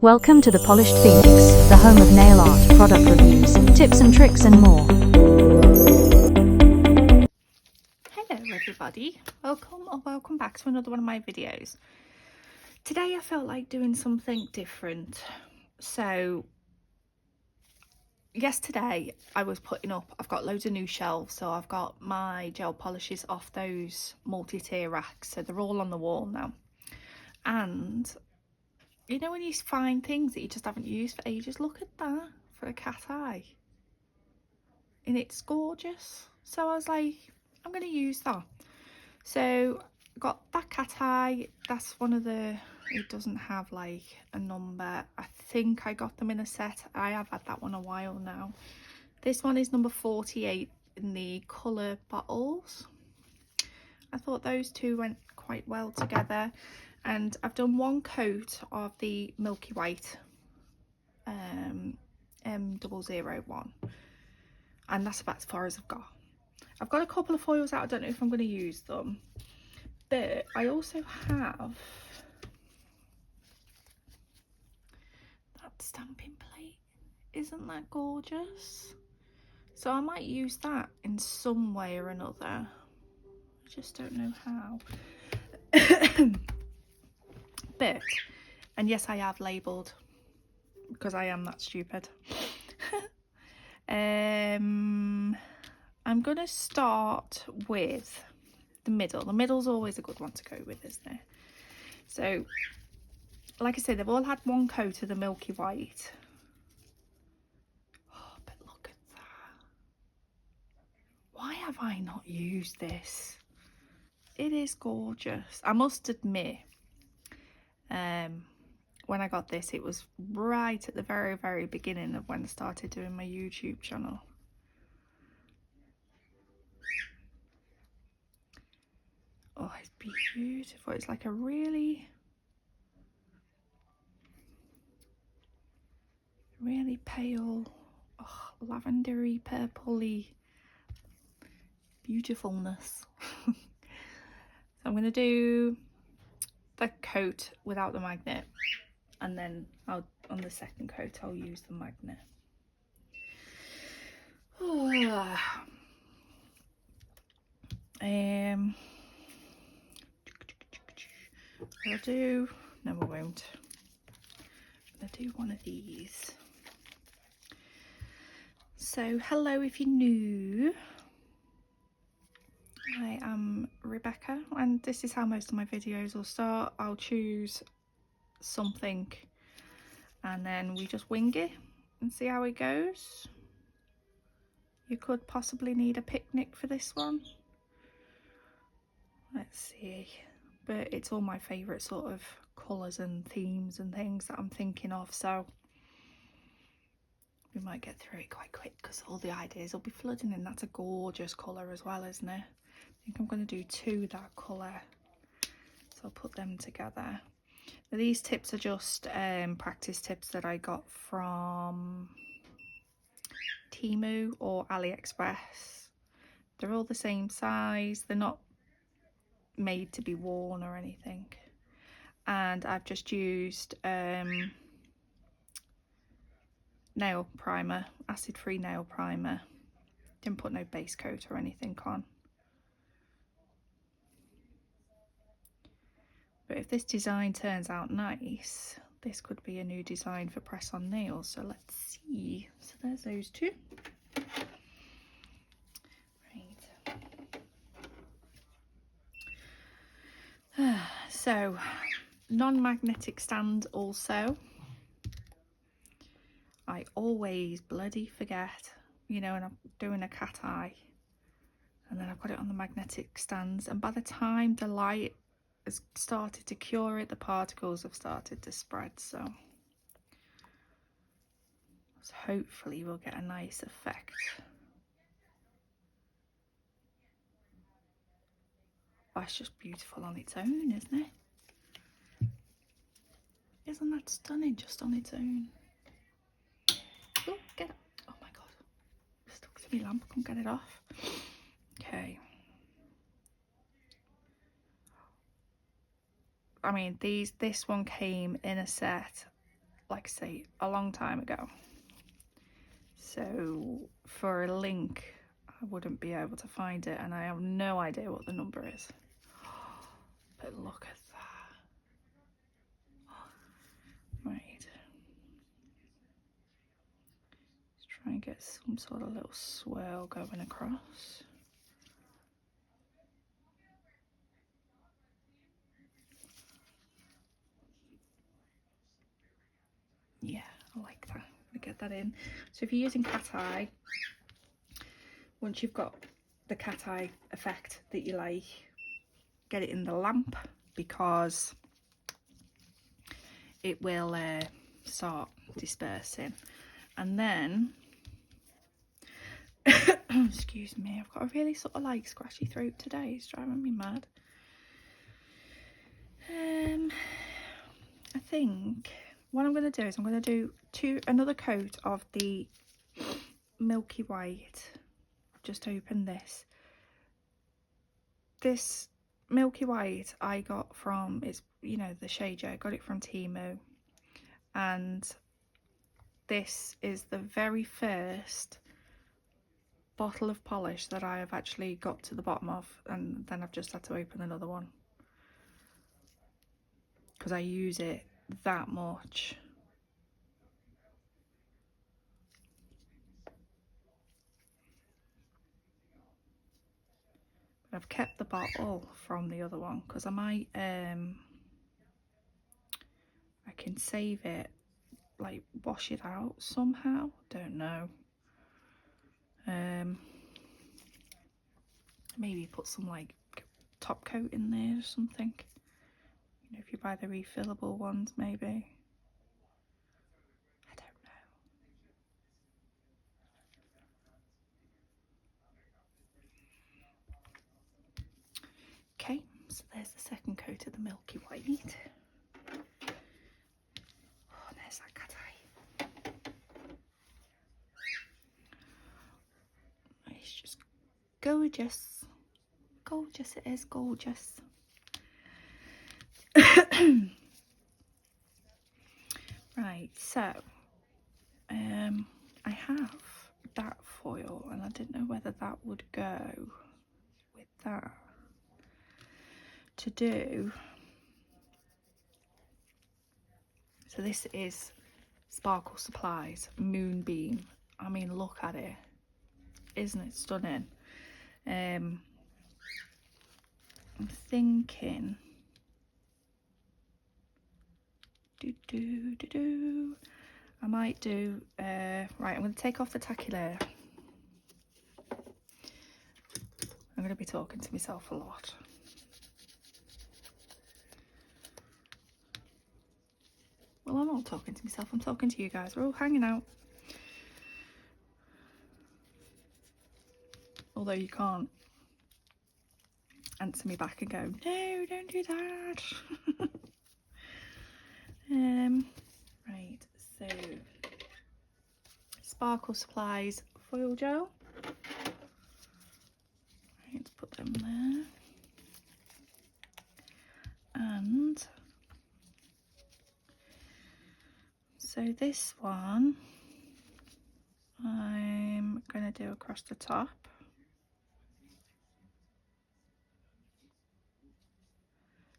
Welcome to the Polished Phoenix, the home of nail art, product reviews, tips and tricks and more. Hello everybody, welcome back to another one of my videos. Today I felt like doing something different. So yesterday I was putting up, I've got loads of new shelves, so I've got my gel polishes off those multi-tier racks, so they're all on the wall now. And you know when you find things that you just haven't used for ages, look at that for a cat eye. And it's gorgeous. So I was like, I'm going to use that. So I got that cat eye. That's one of the, it doesn't have like a number. I think I got them in a set. I have had that one a while now. This one is number 48 in the colour bottles. I thought those two went quite well together. And I've done one coat of the Milky White M001, and that's about as far as I've got. I've got a couple of foils out. I don't know if I'm going to use them, but I also have that stamping plate. Isn't that gorgeous? So I might use that in some way or another. I just don't know how. But, and yes, I have labelled, because I am that stupid. I'm going to start with the middle. The middle's always a good one to go with, isn't it? So, like I said, they've all had one coat of the Milky White. Oh, but look at that. Why have I not used this? It is gorgeous. I must admit, when I got this, it was right at the very beginning of when I started doing my YouTube channel. Oh, it's beautiful. It's like a really pale, lavendery, purpley beautifulness. So I'm going to do the coat without the magnet, and then on the second coat I'll use the magnet. I'll do, no I won't. I'm gonna do one of these. So hello if you're new. I am Rebecca, and this is how most of my videos will start. I'll choose something and then we just wing it and see how it goes. You could possibly need a picnic for this one. Let's see, but it's all my favourite sort of colours and themes and things that I'm thinking of, so we might get through it quite quick because all the ideas will be flooding in. That's a gorgeous colour as well, isn't it? I think I'm going to do two that colour, so I'll put them together. Now, these tips are just practice tips that I got from Temu or AliExpress. They're all the same size, they're not made to be worn or anything, and I've just used nail primer, acid-free nail primer. Didn't put no base coat or anything on. But if this design turns out nice, this could be a new design for press on nails, so let's see. So there's those two. Right. So non-magnetic stand also. I always bloody forget, you know, and I'm doing a cat eye, and then I've got it on the magnetic stands, and by the time the light has started to cure it, the particles have started to spread, so hopefully we'll get a nice effect. Oh, it's just beautiful on its own, isn't it? Isn't that stunning just on its own? Oh, get it. Oh my god, it's stuck to my lamp, I can't get it off. Okay. I mean, this one came in a set like I say, a long time ago. So for a link, I wouldn't be able to find it, and I have no idea what the number is. But look at that. Right. Let's try and get some sort of little swirl going across. Yeah, I like that. I'm gonna get that in. So if you're using cat eye, once you've got the cat eye effect that you like, get it in the lamp, because it will start dispersing. And then excuse me, I've got a really sort of like scratchy throat today. It's driving me mad. I think what I'm going to do is I'm going to do another coat of the Milky White. I've just opened this. This Milky White I got from, it's, you know, the shade, I got it from Temu, and this is the very first bottle of polish that I have actually got to the bottom of, and then I've just had to open another one because I use it that much. But I've kept the bottle from the other one because I might I can save it, like wash it out somehow, don't know. Maybe put some like top coat in there or something, you know, if you buy the refillable ones, maybe. I don't know. Okay, so there's the second coat of the Milky White. Oh, there's that cat eye. It's just gorgeous. Gorgeous, it is gorgeous. Right, so I have that foil, and I didn't know whether that would go with that to do. So this is Sparkle Supplies Moonbeam. I mean, look at it, isn't it stunning? I'm thinking I might do right, I'm going to take off the tacky layer. I'm going to be talking to myself a lot. Well, I'm not talking to myself, I'm talking to you guys. We're all hanging out. Although you can't answer me back and go, no, don't do that. Right, so Sparkle Supplies foil gel. Right, let's put them there. And so this one I'm going to do across the top.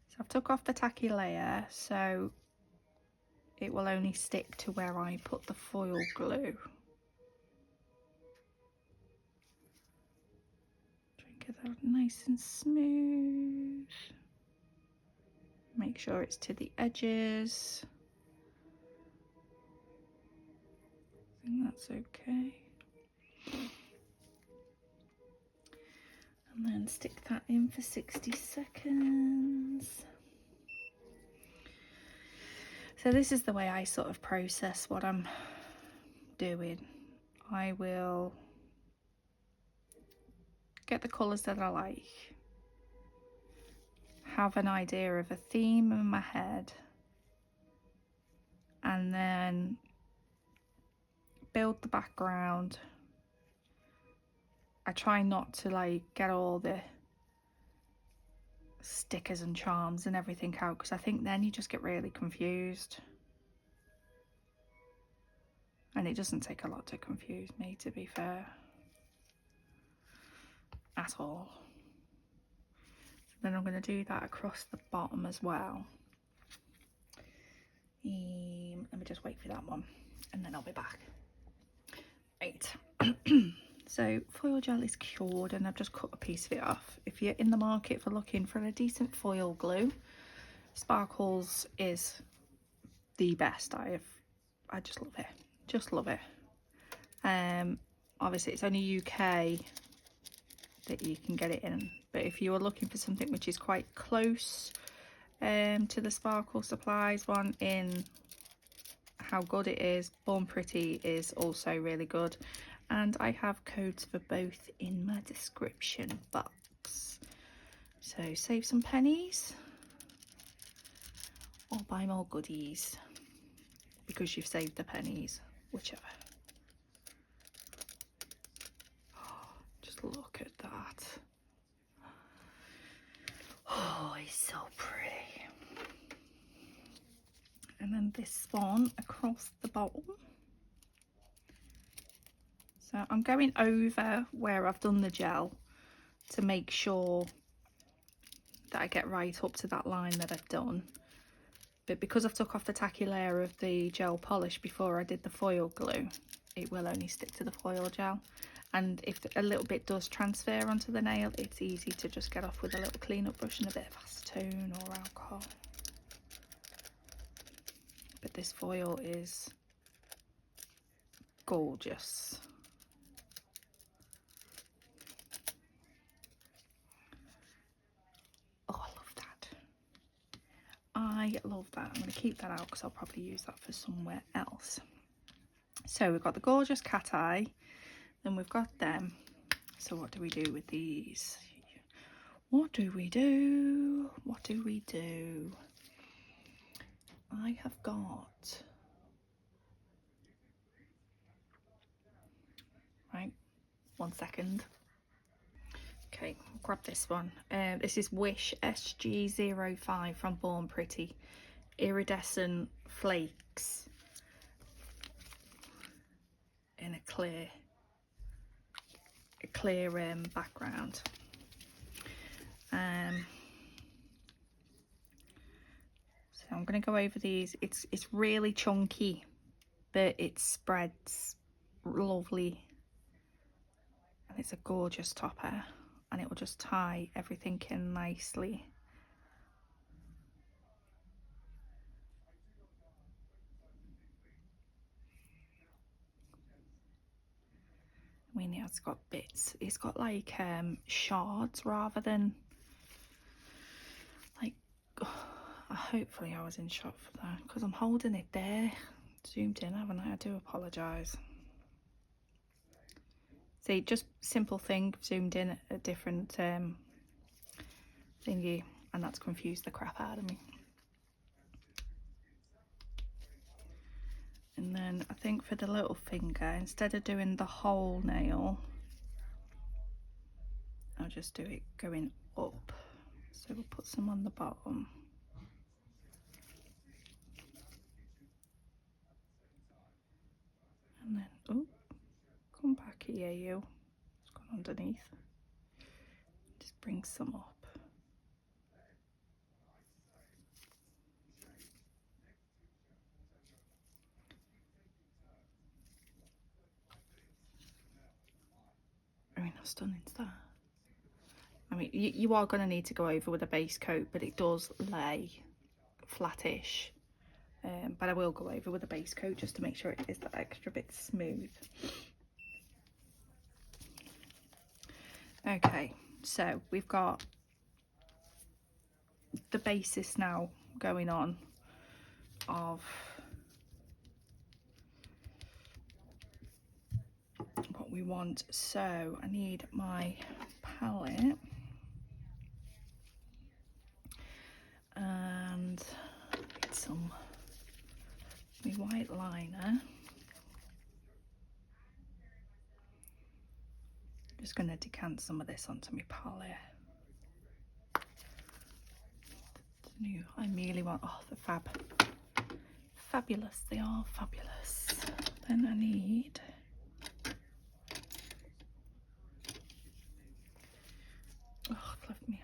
So I've took off the tacky layer, so it will only stick to where I put the foil glue. Try and get that nice and smooth. Make sure it's to the edges. I think that's okay. And then stick that in for 60 seconds. So this is the way I sort of process what I'm doing. I will get the colours that I like, have an idea of a theme in my head, and then build the background. I try not to like get all the stickers and charms and everything out, because I think then you just get really confused. And it doesn't take a lot to confuse me, to be fair, at all. Then I'm going to do that across the bottom as well. Let me just wait for that one and then I'll be back. Right. So foil gel is cured and I've just cut a piece of it off. If you're in the market for looking for a decent foil glue, Sparkles is the best. I just love it. Just love it. Obviously it's only UK that you can get it in, but if you are looking for something which is quite close to the Sparkle Supplies one in how good it is, Born Pretty is also really good, and I have codes for both in my description box, so save some pennies or buy more goodies because you've saved the pennies, whichever. Just look at that. Oh, it's so pretty. And then this one across the bottom. So I'm going over where I've done the gel to make sure that I get right up to that line that I've done. But because I've took off the tacky layer of the gel polish before I did the foil glue, it will only stick to the foil gel. And if a little bit does transfer onto the nail, it's easy to just get off with a little clean-up brush and a bit of acetone or alcohol. But this foil is gorgeous. Oh, I love that. I love that. I'm going to keep that out because I'll probably use that for somewhere else. So we've got the gorgeous cat eye, then we've got them. So what do we do with these? What do we do? What do we do? I have got, right, 1 second. Okay, I'll grab this one. This is Wish SG05 from Born Pretty. Iridescent flakes in a clear background. So I'm going to go over these. It's really chunky, but it spreads lovely, and it's a gorgeous topper, and it will just tie everything in nicely. I mean, it's got bits. It's got like shards rather than like. Hopefully I was in shot for that because I'm holding it there, zoomed in, haven't I? I do apologise. See, just simple thing, zoomed in at a different thingy, and that's confused the crap out of me. And then I think for the little finger, instead of doing the whole nail, I'll just do it going up. So we'll put some on the bottom. And then, oh, come back here, you. It's gone underneath. Just bring some up. I mean, how stunning is that? I mean, you are going to need to go over with a base coat, but it does lay flattish. But I will go over with a base coat just to make sure it is that extra bit smooth. Okay, so we've got the basis now going on of what we want. So I need my palette and some my white liner. Just going to decant some of this onto my palette. The new Aimeili one. Oh, the fabulous. They are fabulous. then I need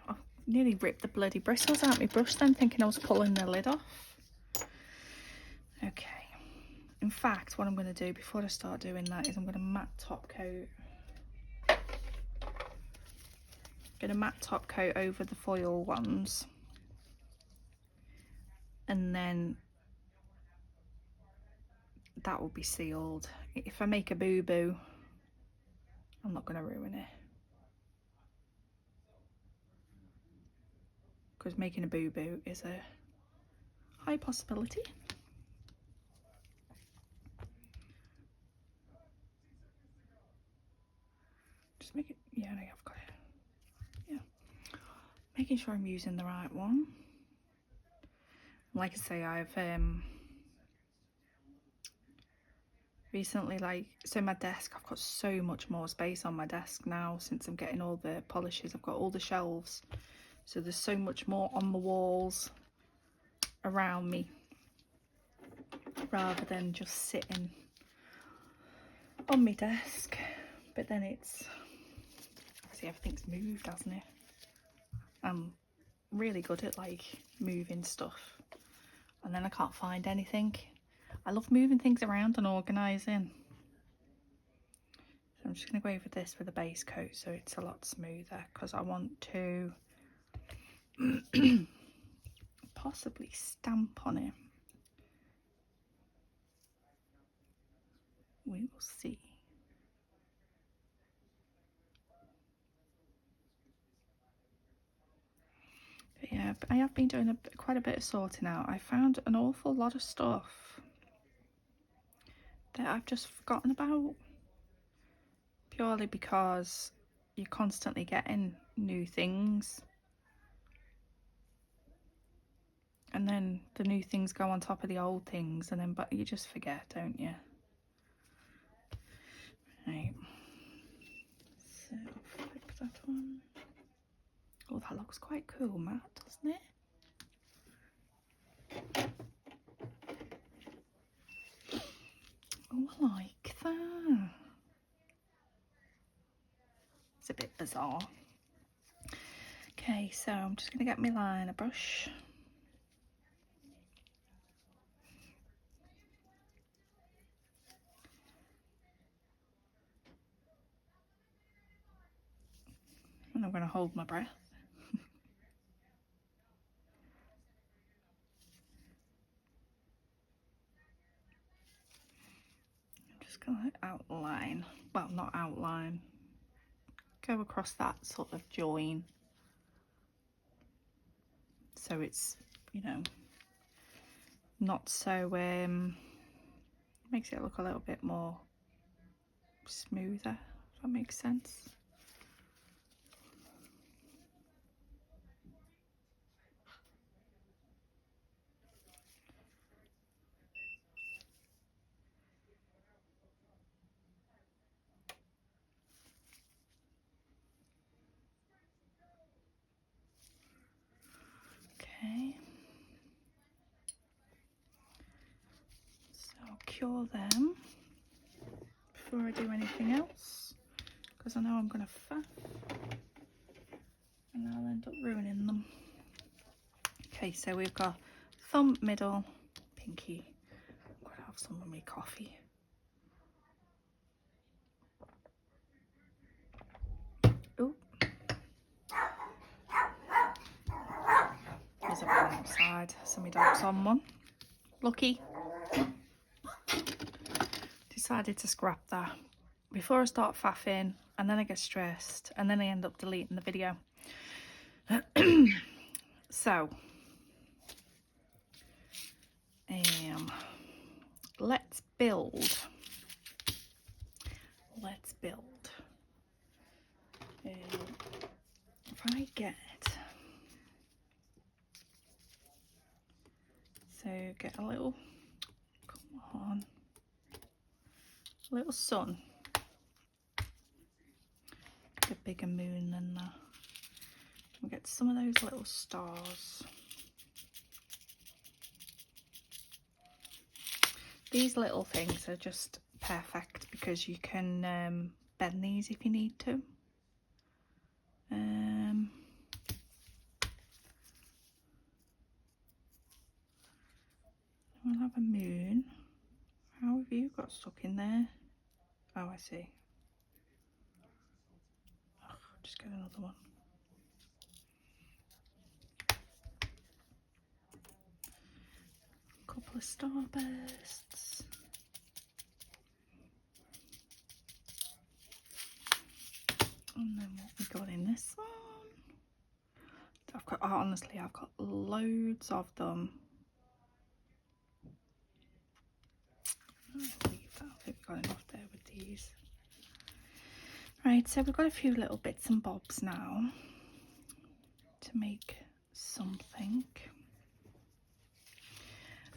I nearly ripped the bloody bristles out my brush then, thinking I was pulling the lid off. Okay. In fact, what I'm going to do before I start doing that is I'm going to matte top coat. Going to matte top coat over the foil ones. And then that will be sealed. If I make a boo-boo, I'm not going to ruin it. Because making a boo-boo is a high possibility. Just make it, yeah, no, I've got it. Yeah. Making sure I'm using the right one. Like I say, I've recently, so my desk, I've got so much more space on my desk now since I'm getting all the polishes. I've got all the shelves, so there's so much more on the walls around me rather than just sitting on my desk. But then it's, see, everything's moved, hasn't it? I'm really good at moving stuff, and then I can't find anything. I love moving things around and organising. So I'm just going to go over this with a base coat so it's a lot smoother, because I want to possibly stamp on it. We will see. But yeah, I have been doing quite a bit of sorting out. I found an awful lot of stuff that I've just forgotten about, purely because you're constantly getting new things, and then the new things go on top of the old things, and then but you just forget, don't you? Right, so flip that one. Oh, that looks quite cool, Matt, doesn't it? Oh, I like that. It's a bit bizarre. Okay, so I'm just going to get my liner brush. And I'm going to hold my breath. I'm just going to outline, well, not outline, go across that sort of join. So it's, you know, not so, makes it look a little bit more smoother, if that makes sense. Okay. So I'll cure them before I do anything else, because I know I'm going to faff and I'll end up ruining them. Okay, so we've got thumb, middle, pinky. I'm going to have some of my coffee. Oh, there's a one outside, so my dog's on one. Lucky. Decided to scrap that before I start faffing, and then I get stressed, and then I end up deleting the video. So let's build. If I get a little, come on, a little sun, a bigger moon than that. We'll get some of those little stars. These little things are just perfect because you can bend these if you need to. We'll have a moon. How have you got stuck in there? Oh, I see. Oh, just get another one. A couple of starbursts. And then what we got in this one? I've got, oh, honestly, I've got loads of them. I think we've got enough there with these. Right, so we've got a few little bits and bobs now to make something.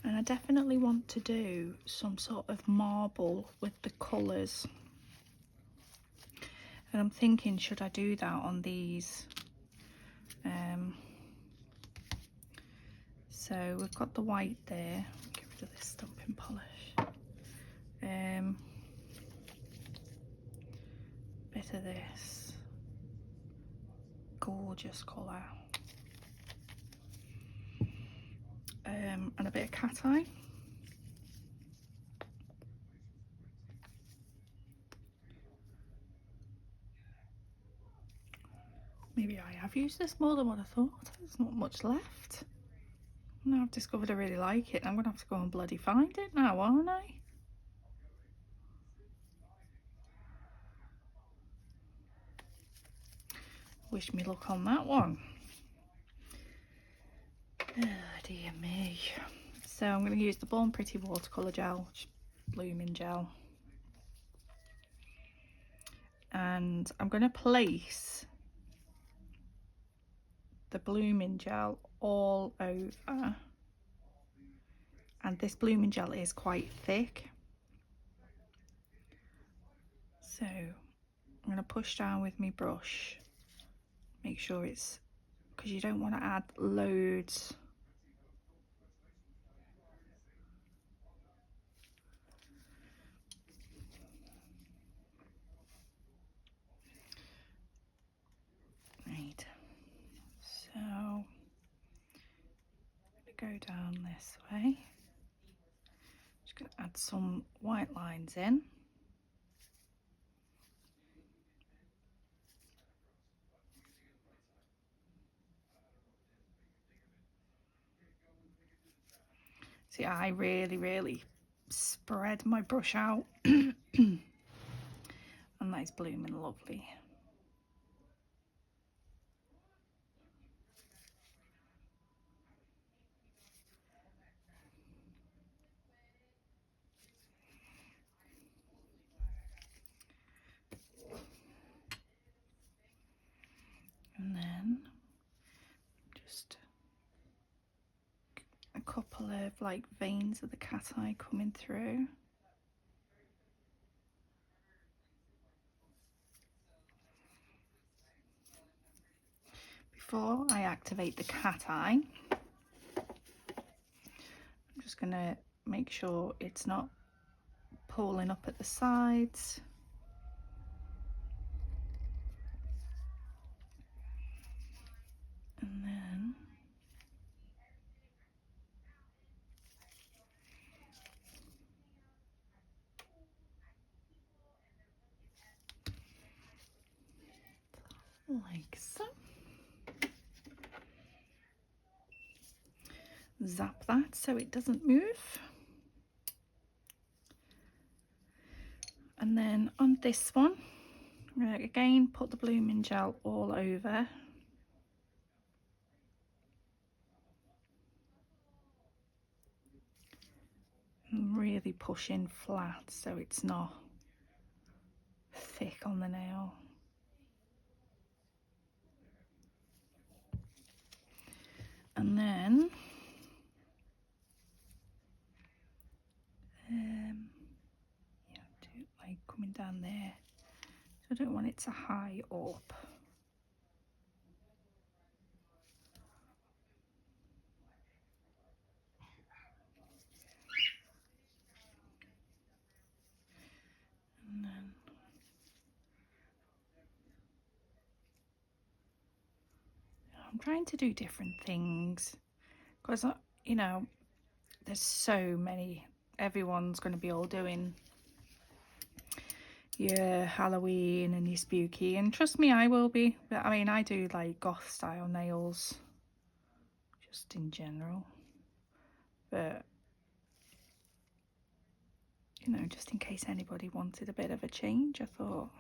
And I definitely want to do some sort of marble with the colours. And I'm thinking, should I do that on these? So we've got the white there. Get rid of this stumping polish. Bit of this. Gorgeous colour. And a bit of cat eye. Maybe I have used this more than what I thought. There's not much left. Now I've discovered I really like it. I'm going to have to go and bloody find it now, aren't I? Wish me luck on that one. Oh dear me. So I'm going to use the Born Pretty watercolour gel, blooming gel. And I'm going to place the blooming gel all over. And this blooming gel is quite thick. So I'm going to push down with my brush. Make sure it's, because you don't want to add loads. Right, so I'm going to go down this way. Just going to add some white lines in. See, I really spread my brush out. And that is blooming lovely. And then just a couple of like veins of the cat eye coming through. Before I activate the cat eye, I'm just going to make sure it's not pulling up at the sides. And then like so. Zap that so it doesn't move. And then on this one, I'm going to again put the blooming gel all over. And really pushing flat so it's not thick on the nail. And then yeah, do like coming down there. So I don't want it to high up. I'm trying to do different things because, you know, there's so many. Everyone's going to be all doing your Halloween and your spooky, and trust me, I will be. But I mean, I do like goth style nails just in general, but you know, just in case anybody wanted a bit of a change, I thought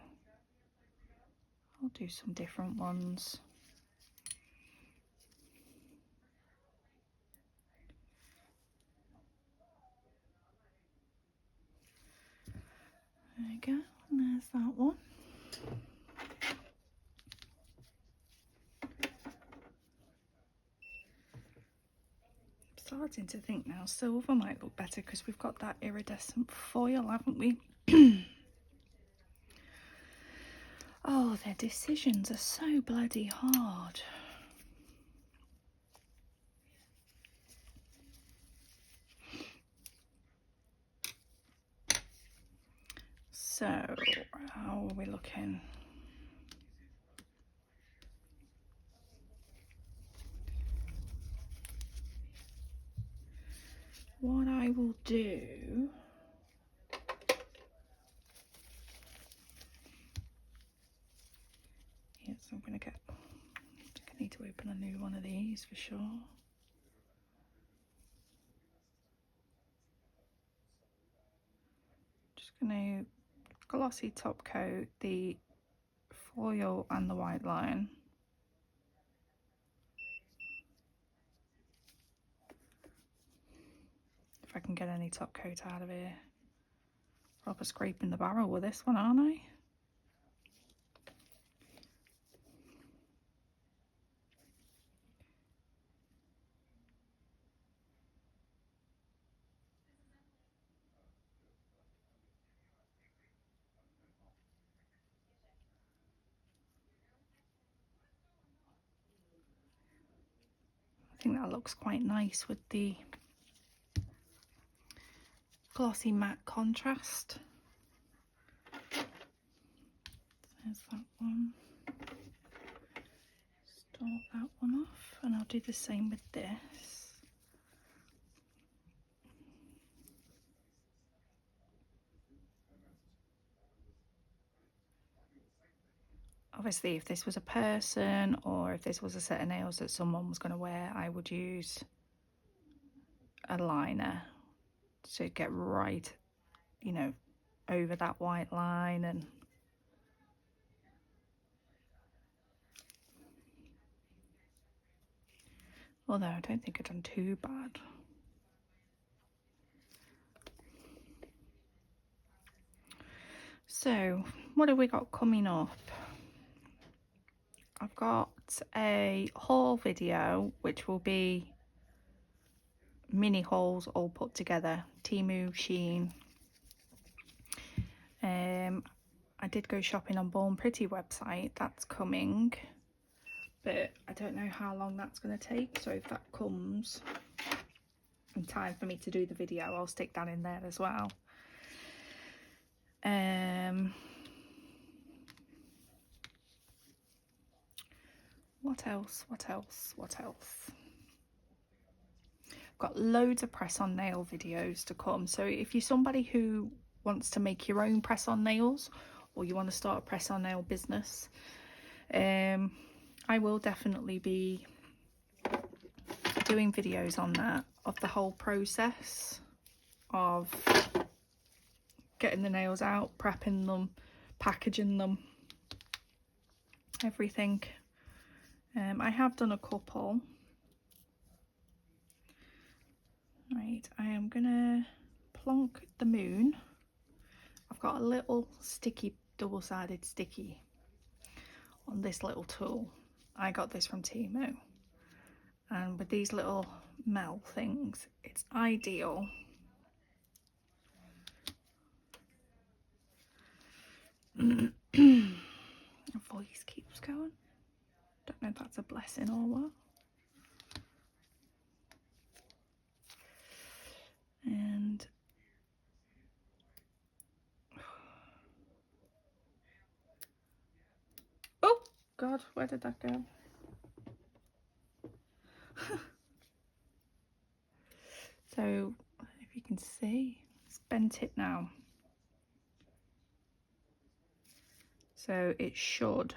I'll do some different ones. There we go, and there's that one. Starting to think now silver might look better because we've got that iridescent foil, haven't we? Oh, their decisions are so bloody hard. So, how are we looking? What I will do is I'm going to get, I think I need to open a new one of these for sure. Just going to glossy top coat the foil and the white line. If I can get any top coat out of here. Proper scraping the barrel with this one, aren't I? I think that looks quite nice with the glossy matte contrast. There's that one. Start that one off, and I'll do the same with this. Obviously, if this was a person or if this was a set of nails that someone was going to wear, I would use a liner to get right, you know, over that white line. And although I don't think I've done too bad. So what have we got coming up? I've got a haul video which will be mini hauls all put together, Temu, Shein. I did go shopping on Born Pretty website, that's coming, but I don't know how long that's going to take, so if that comes in time for me to do the video, I'll stick that in there as well. What else? I've got loads of press-on nail videos to come, so if you're somebody who wants to make your own press-on nails or you want to start a press-on nail business, I will definitely be doing videos on that, of the whole process of getting the nails out, prepping them, packaging them, everything. I have done a couple. Right, I am gonna plonk the moon. I've got a little sticky, double-sided sticky on this little tool. I got this from Temu, and with these little melt things, it's ideal. My voice keeps going. Don't know if that's a blessing or what. And oh God, where did that go? So if you can see, it's bent it now. So it should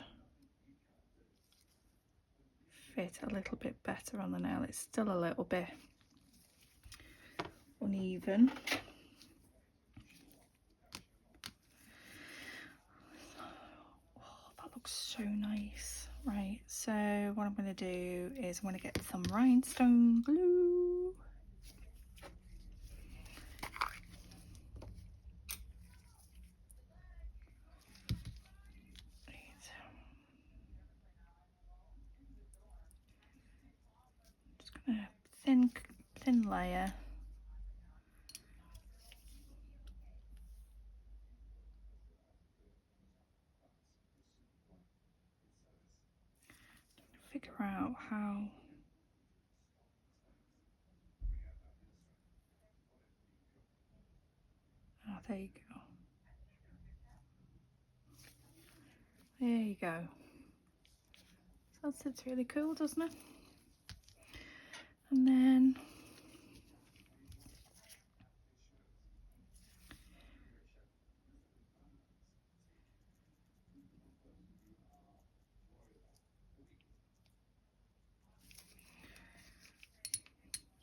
fit a little bit better on the nail. It's still a little bit uneven. Oh, that looks so nice. Right, so what I'm going to do is I'm going to get some rhinestone glue. Just going to thin layer. Figure out how. Oh, there you go. There you go. That sits really cool, doesn't it? And then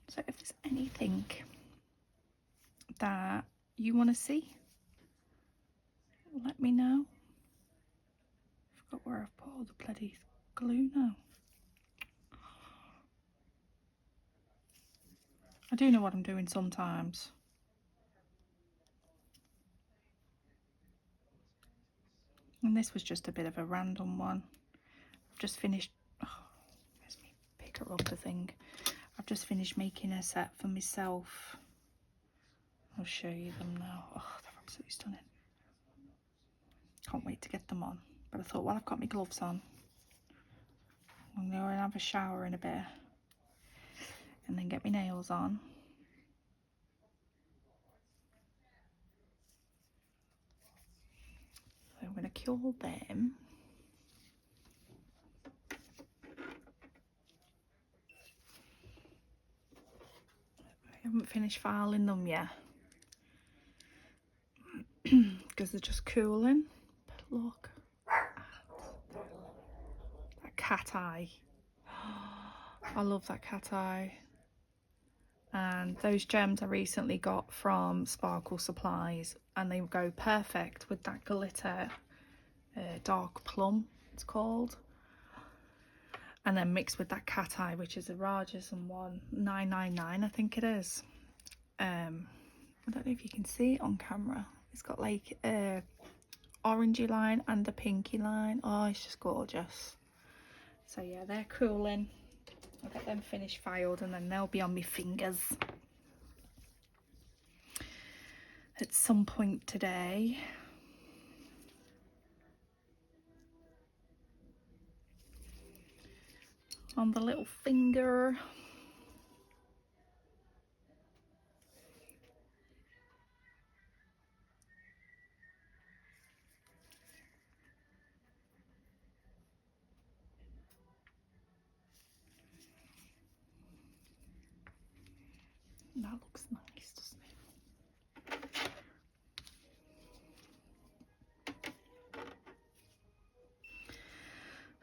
so if there's anything that you want to see, let me know. I forgot where I've put all the bloody glue now. I do know what I'm doing sometimes. And this was just a bit of a random one. I've just finished, oh, where's me picker up the thing. I've just finished making a set for myself. I'll show you them now. Oh, they're absolutely stunning. Can't wait to get them on. But I thought, well, I've got my gloves on, I'm going to have a shower in a bit and then get my nails on. So I'm going to cure them. I haven't finished filing them yet because they're just cooling. But look at that cat eye. I love that cat eye. And those gems I recently got from Sparkle Supplies, and they go perfect with that glitter, dark plum it's called, and then mixed with that cat eye, which is a Rarjsm one, 999 I think it is. I don't know if you can see it on camera. It's got like a orangey line and a pinky line. Oh, it's just gorgeous. So yeah, they're cooling. I'll get them finished filed and then they'll be on my fingers at some point today. On the little finger. That looks nice, doesn't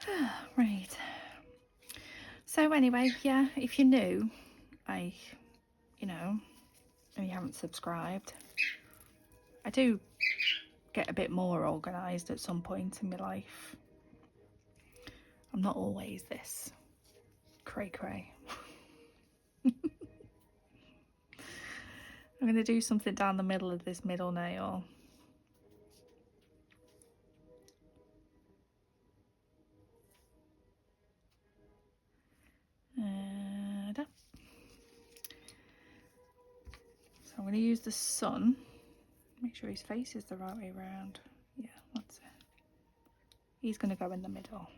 it? Right. So anyway, yeah, if you're new, and you haven't subscribed, I do get a bit more organised at some point in my life. I'm not always this cray cray. I'm going to do something down the middle of this middle nail. So I'm going to use the sun. Make sure his face is the right way around. Yeah, that's it. He's going to go in the middle.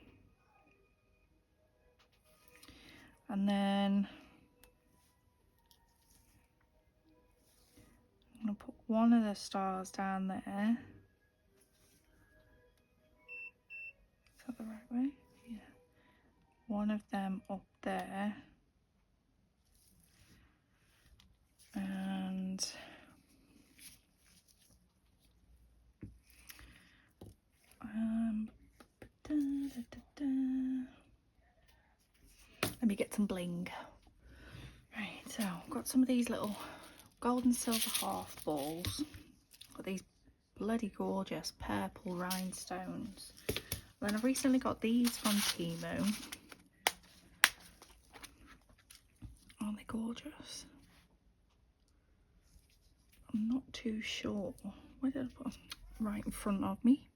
And then I'm going to put one of the stars down there. Is that the right way? Yeah. One of them up there. And let me get some bling. Right, so I've got some of these little gold and silver half balls. Got these bloody gorgeous purple rhinestones. Then I've recently got these from Temu. Aren't they gorgeous? I'm not too sure. Where did I put them? Right in front of me.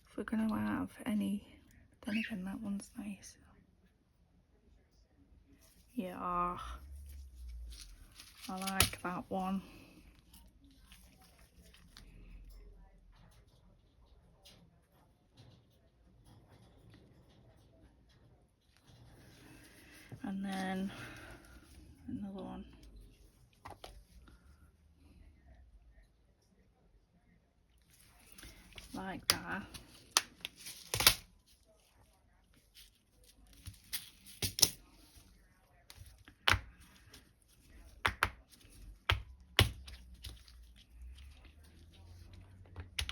If we're going to have any, then again that one's nice. Yeah, I like that one. And then another one. Like that.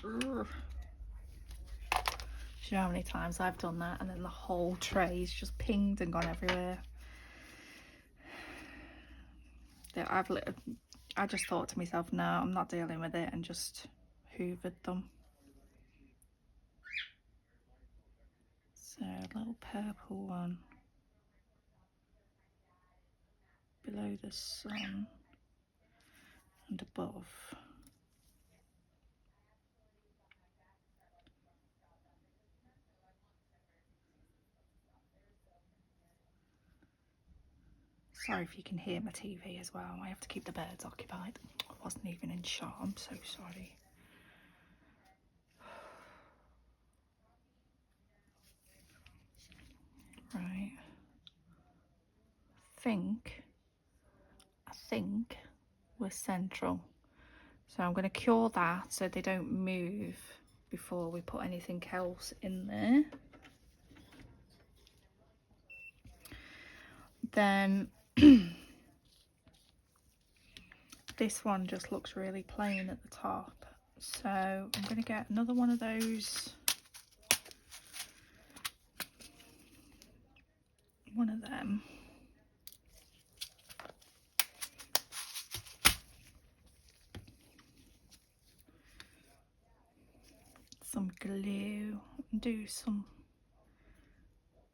Ugh. Do you know how many times I've done that and then the whole tray's just pinged and gone everywhere? I just thought to myself, no, I'm not dealing with it, and just hoovered them. So a little purple one below the sun and above. Sorry if you can hear my TV as well. I have to keep the birds occupied. I wasn't even in shot. I'm so sorry. Right. I think we're central. So I'm going to cure that so they don't move before we put anything else in there. Then this one just looks really plain at the top. So I'm going to get another one of those. One of them. Some glue. Do some.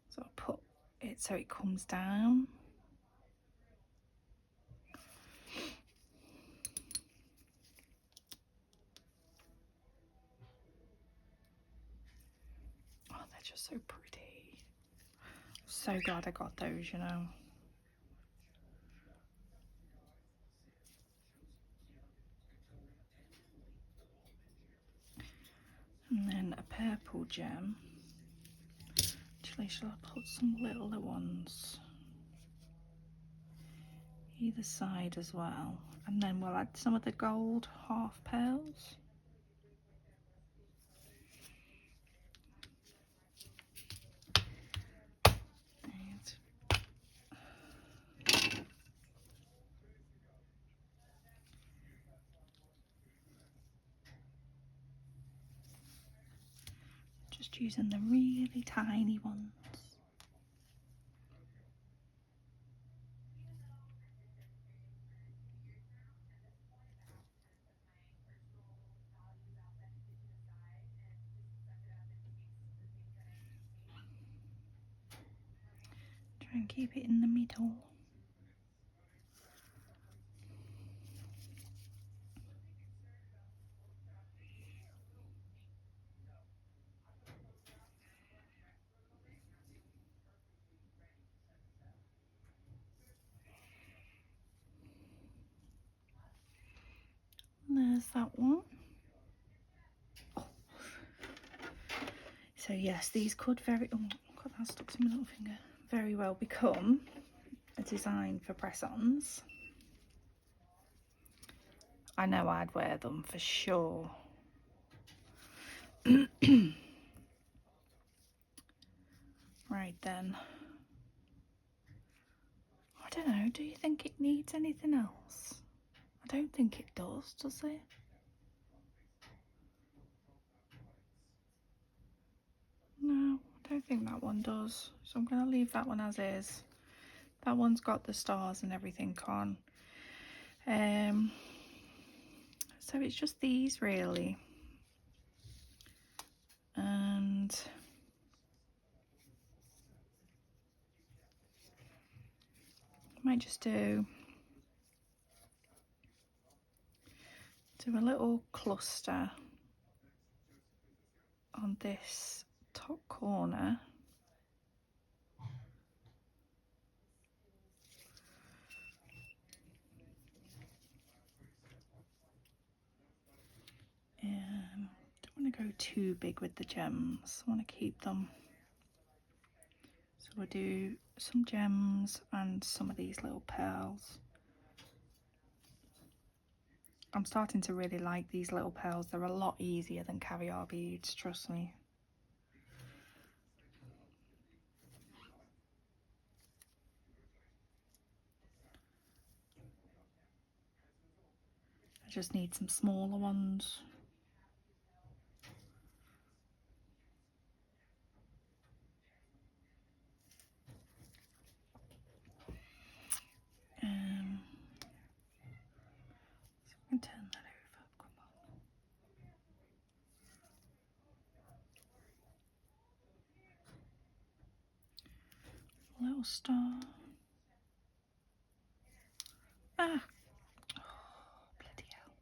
So I'll put it so it comes down. Oh, they're just so pretty. So glad I got those, you know. And then a purple gem. Actually, shall I put some littler ones either side as well? And then we'll add some of the gold half pearls. Just using the really tiny ones. Try and keep it in the middle. There's that one. Oh. So yes, these could very, oh God, that stuck to my little finger, very well become a design for press-ons. I know I'd wear them for sure. Right then. I don't know, do you think it needs anything else? I don't think it does it? No, I don't think that one does. So I'm going to leave that one as is. That one's got the stars and everything on. So it's just these really. And I might just do a little cluster on this top corner. Don't want to go too big with the gems. I want to keep them. So we'll do some gems and some of these little pearls. I'm starting to really like these little pearls. They're a lot easier than caviar beads, trust me. I just need some smaller ones. So I can turn that over. Come on. A little star. Ah! Oh, bloody hell.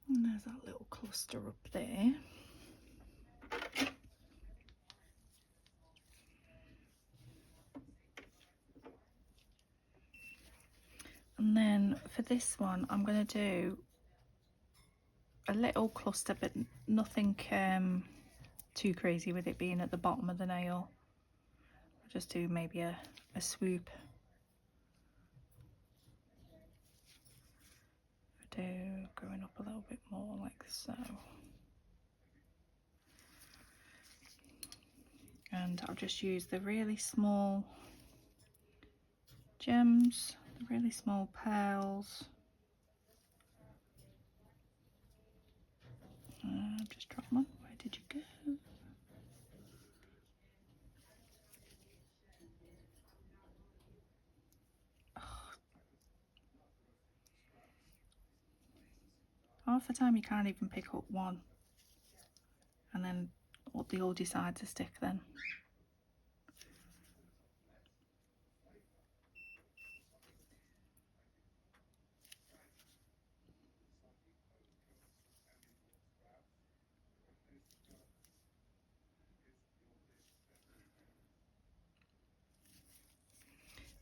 And there's that little cluster up there. And then for this one, I'm going to do a little cluster, but nothing too crazy with it being at the bottom of the nail. I'll just do maybe a swoop. Do going up a little bit more like so. And I'll just use the really small gems, the really small pearls. Just drop one. Where did you go? Oh. Half the time you can't even pick up one, and then they all decide to stick then.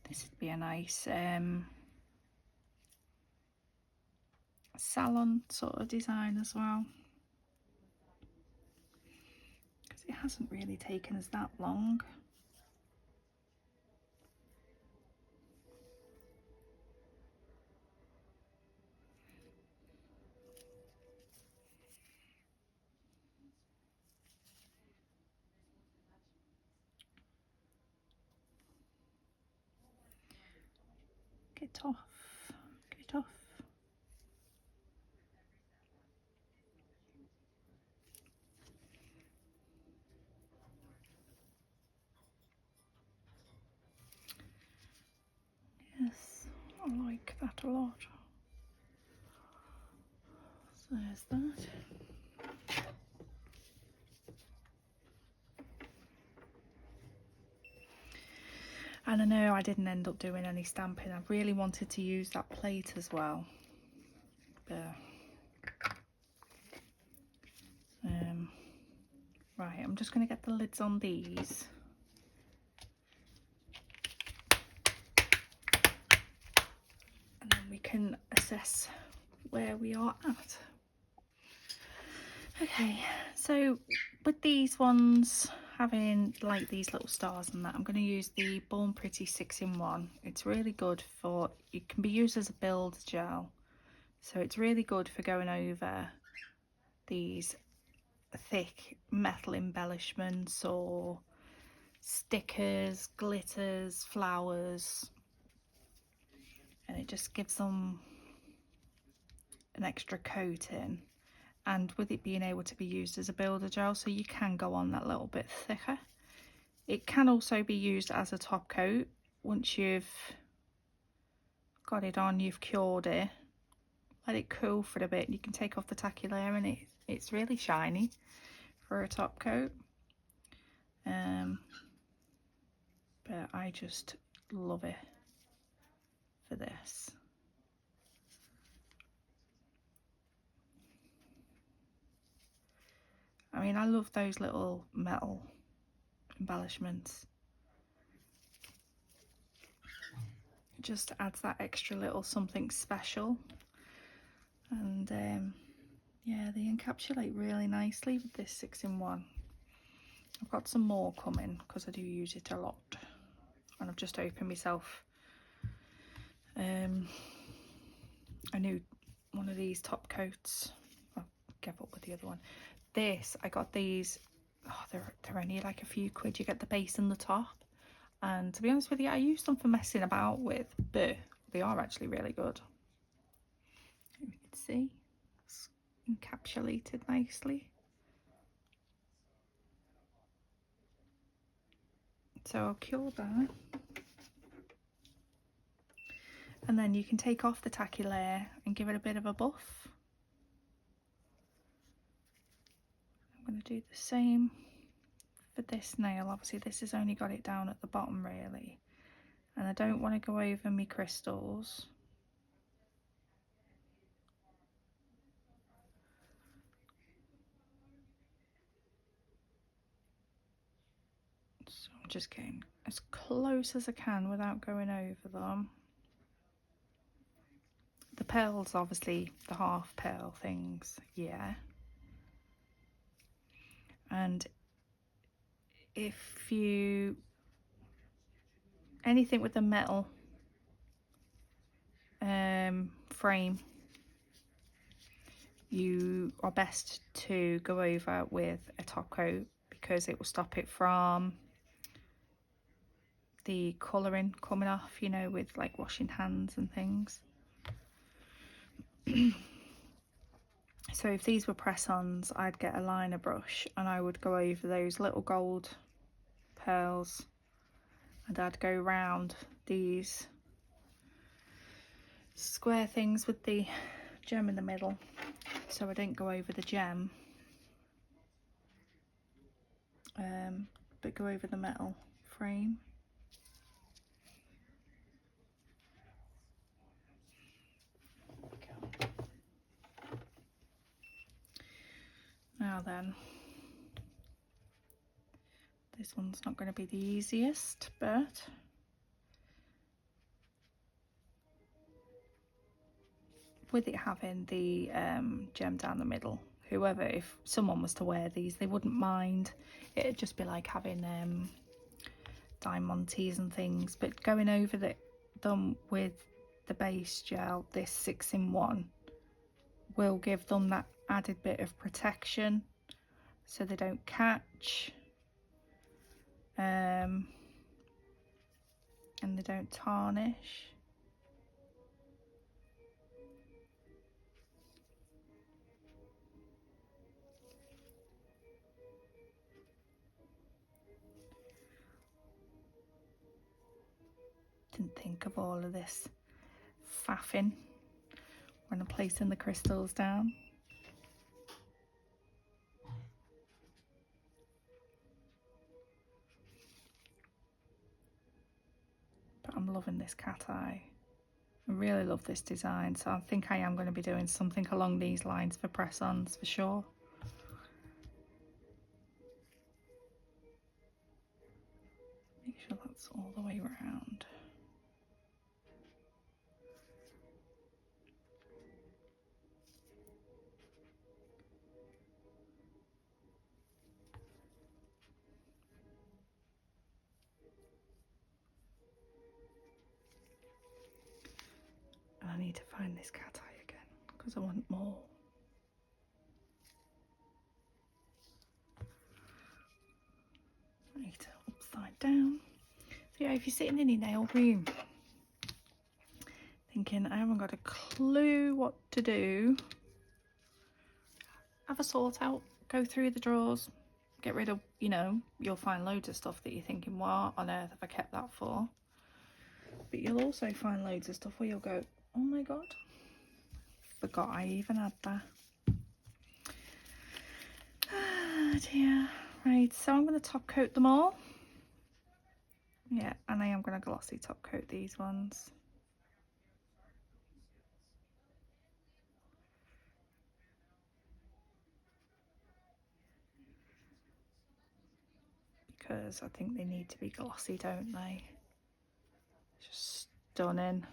This would be a nice salon sort of design as well, because it hasn't really taken us that long. Get off, get off. Yes, I like that a lot. So there's that. And I know I didn't end up doing any stamping. I really wanted to use that plate as well. But, right, I'm just going to get the lids on these. And then we can assess where we are at. Okay, so with these ones having like these little stars and that, I'm going to use the Born Pretty 6-in-1. It's really good for, it can be used as a build gel, so it's really good for going over these thick metal embellishments or stickers, glitters, flowers, and it just gives them an extra coating. And with it being able to be used as a builder gel, so you can go on that little bit thicker. It can also be used as a top coat. Once you've got it on, you've cured it, let it cool for a bit. You can take off the tacky layer and it's really shiny for a top coat. But I just love it for this. I mean, I love those little metal embellishments. It just adds that extra little something special. And yeah, they encapsulate really nicely with this 6-in-1. I've got some more coming because I do use it a lot. And I've just opened myself a new one of these top coats. I'll give up with the other one. This, I got these, oh, they're only like a few quid. You get the base and the top, and to be honest with you, I use them for messing about with, but they are actually really good. You can see it's encapsulated nicely. So I'll cure that, and then you can take off the tacky layer and give it a bit of a buff. I'm going to do the same for this nail. Obviously this has only got it down at the bottom really, and I don't want to go over my crystals. So I'm just getting as close as I can without going over them. The pearls, obviously the half pearl things, yeah. And if you, anything with a metal frame, you are best to go over with a top coat because it will stop it from the colouring coming off, you know, with like washing hands and things. So if these were press-ons, I'd get a liner brush and I would go over those little gold pearls, and I'd go round these square things with the gem in the middle, so I didn't go over the gem, but go over the metal frame. Now then, this one's not going to be the easiest, but with it having the gem down the middle, whoever, if someone was to wear these, they wouldn't mind. It'd just be like having diamantes and things, but going over them with the base gel, this 6-in-1, will give them that added bit of protection so they don't catch, and they don't tarnish. Didn't think of all of this faffing when I'm placing the crystals down. I'm loving this cat eye. I really love this design, so I think I am going to be doing something along these lines for press-ons for sure. Make sure that's all the way around. And I need to find this cat eye again because I want more. Right, upside down. So yeah, if you're sitting in your nail room thinking I haven't got a clue what to do, have a sort out, go through the drawers, get rid of, you know, you'll find loads of stuff that you're thinking, what on earth have I kept that for? But you'll also find loads of stuff where you'll go, oh my god, forgot I even had that. Ah dear. Right, so I'm going to top coat them all. Yeah, and I am going to glossy top coat these ones. Because I think they need to be glossy, don't they? Just stunning.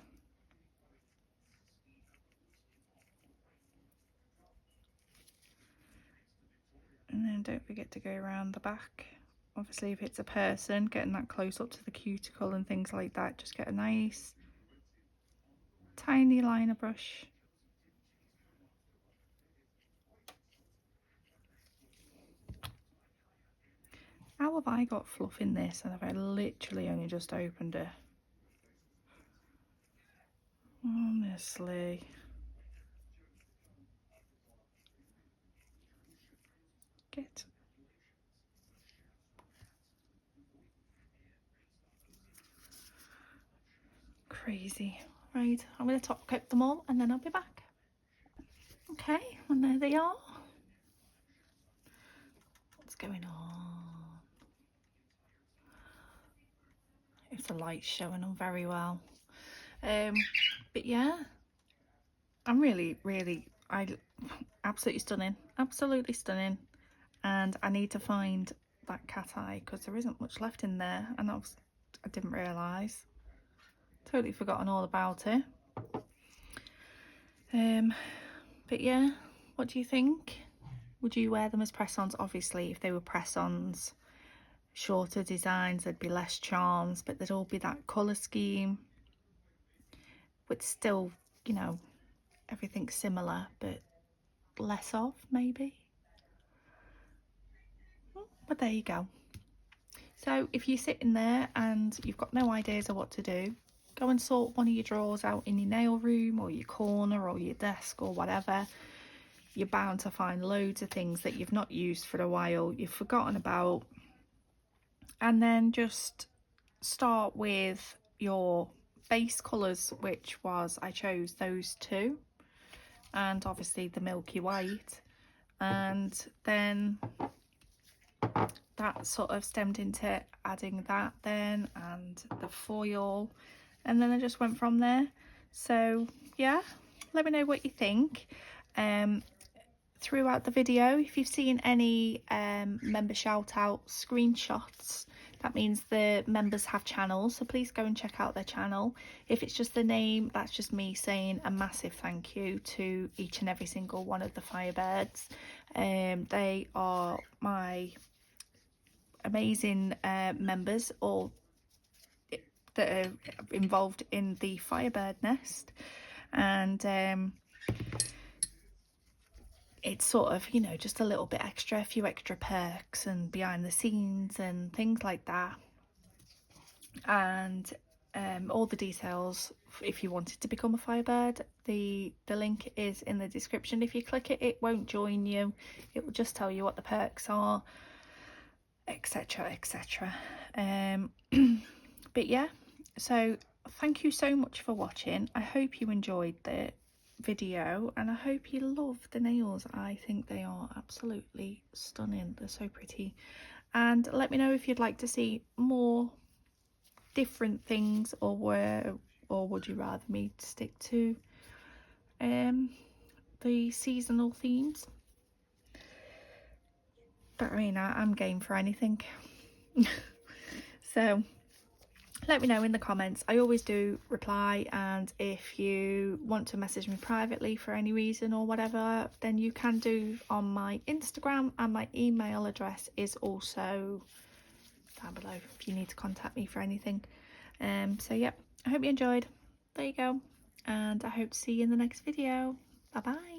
And then don't forget to go around the back. Obviously if it's a person, getting that close up to the cuticle and things like that, just get a nice tiny liner brush. How have I got fluff in this and have I literally only just opened it? Honestly. Get crazy. Right, I'm going to top coat them all and then I'll be back. Okay, and there they are. What's going on? If the light's showing them very well. But yeah, I'm really absolutely stunning, absolutely stunning. And I need to find that cat eye because there isn't much left in there, and I didn't realise. Totally forgotten all about it. But yeah, what do you think? Would you wear them as press-ons? Obviously if they were press-ons, shorter designs, there'd be less charms, but there'd all be that colour scheme, but still, you know, everything similar but less of, maybe. But there you go. So if you're sitting there and you've got no ideas of what to do, go and sort one of your drawers out in your nail room or your corner or your desk or whatever. You're bound to find loads of things that you've not used for a while, you've forgotten about, and then just start with your base colours, which was, I chose those two, and obviously the milky white, and then that sort of stemmed into adding that then and the foil, and then I just went from there. So yeah, let me know what you think. Throughout the video, if you've seen any member shout out screenshots, that means the members have channels, so please go and check out their channel. If it's just the name, that's just me saying a massive thank you to each and every single one of the Firebirds. They are my amazing members, all that are involved in the Firebird nest, and it's sort of, you know, just a little bit extra, a few extra perks and behind the scenes and things like that, and all the details if you wanted to become a Firebird. The link is in the description. If you click it, it won't join you, it will just tell you what the perks are, etc, etc. But yeah, so thank you so much for watching. I hope you enjoyed the video and I hope you love the nails. I think they are absolutely stunning, they're so pretty. And let me know if you'd like to see more different things, or would you rather me stick to the seasonal themes? But I mean, I'm game for anything. So let me know in the comments. I always do reply, and if you want to message me privately for any reason or whatever, then you can do on my Instagram, and my email address is also down below if you need to contact me for anything. So yeah, I hope you enjoyed. There you go, and I hope to see you in the next video. Bye bye.